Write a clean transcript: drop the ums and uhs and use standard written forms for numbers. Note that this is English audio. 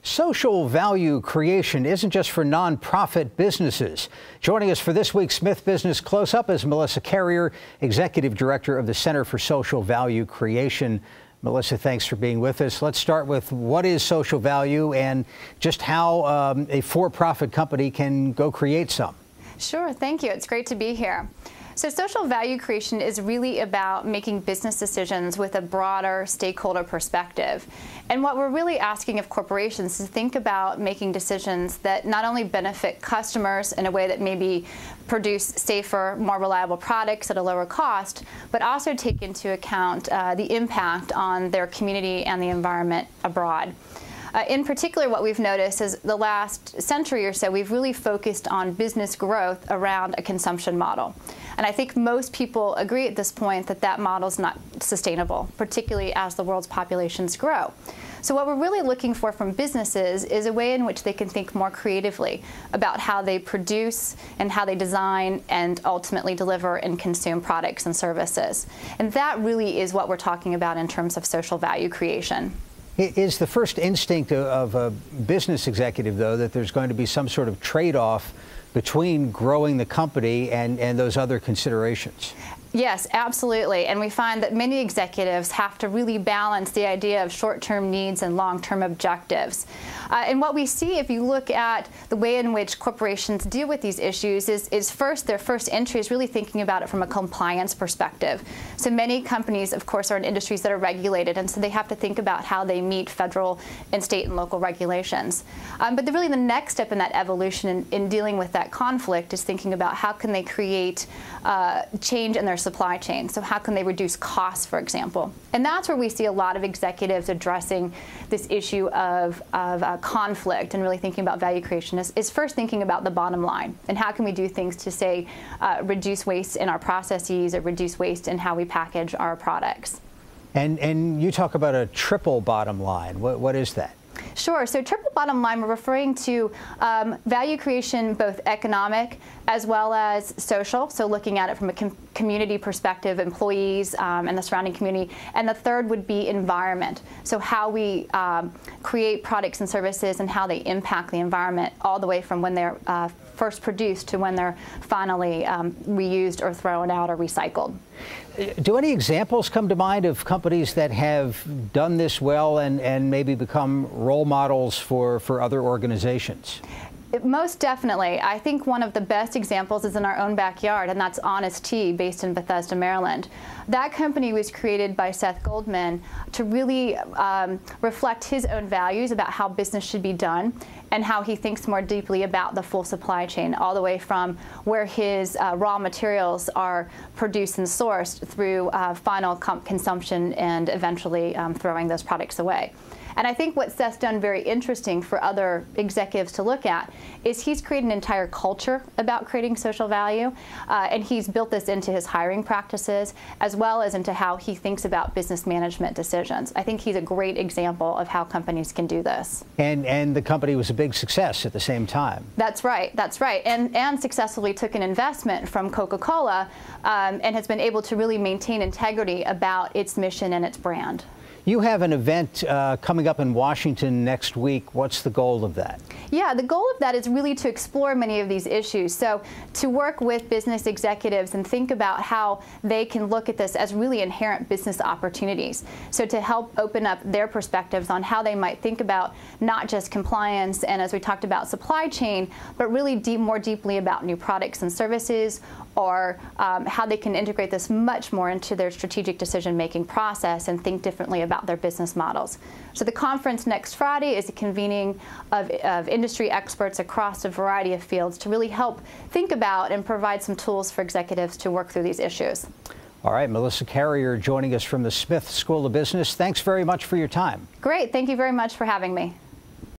Social value creation isn't just for nonprofit businesses. Joining us for this week's Smith Business Close-Up is Melissa Carrier, Executive Director of the Center for Social Value Creation. Melissa, thanks for being with us. Let's start with what is social value and just how a for-profit company can go create some. Sure, thank you. It's great to be here. So social value creation is really about making business decisions with a broader stakeholder perspective. And what we're really asking of corporations is to think about making decisions that not only benefit customers in a way that maybe produce safer, more reliable products at a lower cost, but also take into account the impact on their community and the environment abroad. In particular, what we've noticed is the last century or so, we've really focused on business growth around a consumption model. And I think most people agree at this point that that model is not sustainable, particularly as the world's populations grow. So what we're really looking for from businesses is a way in which they can think more creatively about how they produce and how they design and ultimately deliver and consume products and services. And that really is what we're talking about in terms of social value creation. Is the first instinct of a business executive, though, that there's going to be some sort of trade-off between growing the company and those other considerations? Yes, absolutely. And we find that many executives have to really balance the idea of short-term needs and long-term objectives. And what we see if you look at the way in which corporations deal with these issues is first, their first entry is really thinking about it from a compliance perspective. So many companies, of course, are in industries that are regulated, and so they have to think about how they meet federal and state and local regulations. But really the next step in that evolution in dealing with that conflict is thinking about how can they create change in their supply chain. So how can they reduce costs, for example? And that's where we see a lot of executives addressing this issue of conflict and really thinking about value creation is first thinking about the bottom line and how can we do things to, say, reduce waste in our processes or reduce waste in how we package our products. And you talk about a triple bottom line. What is that? Sure. So triple bottom line, we're referring to value creation, both economic as well as social. So looking at it from a community perspective, employees and the surrounding community. And the third would be environment. So how we create products and services and how they impact the environment all the way from when they're first produced to when they're finally reused or thrown out or recycled. Do any examples come to mind of companies that have done this well and maybe become role models for other organizations? Most definitely. I think one of the best examples is in our own backyard, and that's Honest Tea, based in Bethesda, Maryland. That company was created by Seth Goldman to really reflect his own values about how business should be done and how he thinks more deeply about the full supply chain, all the way from where his raw materials are produced and sourced through final consumption and eventually throwing those products away. And I think what Seth's done very interesting for other executives to look at is he's created an entire culture about creating social value, and he's built this into his hiring practices as well as into how he thinks about business management decisions. I think he's a great example of how companies can do this. And the company was a big success at the same time. That's right. That's right. And successfully took an investment from Coca-Cola and has been able to really maintain integrity about its mission and its brand. You have an event coming up in Washington next week. What's the goal of that? Yeah, the goal of that is really to explore many of these issues. So to work with business executives and think about how they can look at this as really inherent business opportunities. So to help open up their perspectives on how they might think about not just compliance and, as we talked about, supply chain, but really more deeply about new products and services, or how they can integrate this much more into their strategic decision-making process and think differently about their business models. So the conference next Friday is a convening of industry experts across a variety of fields to really help think about and provide some tools for executives to work through these issues. All right, Melissa Carrier joining us from the Smith School of Business. Thanks very much for your time. Great. Thank you very much for having me.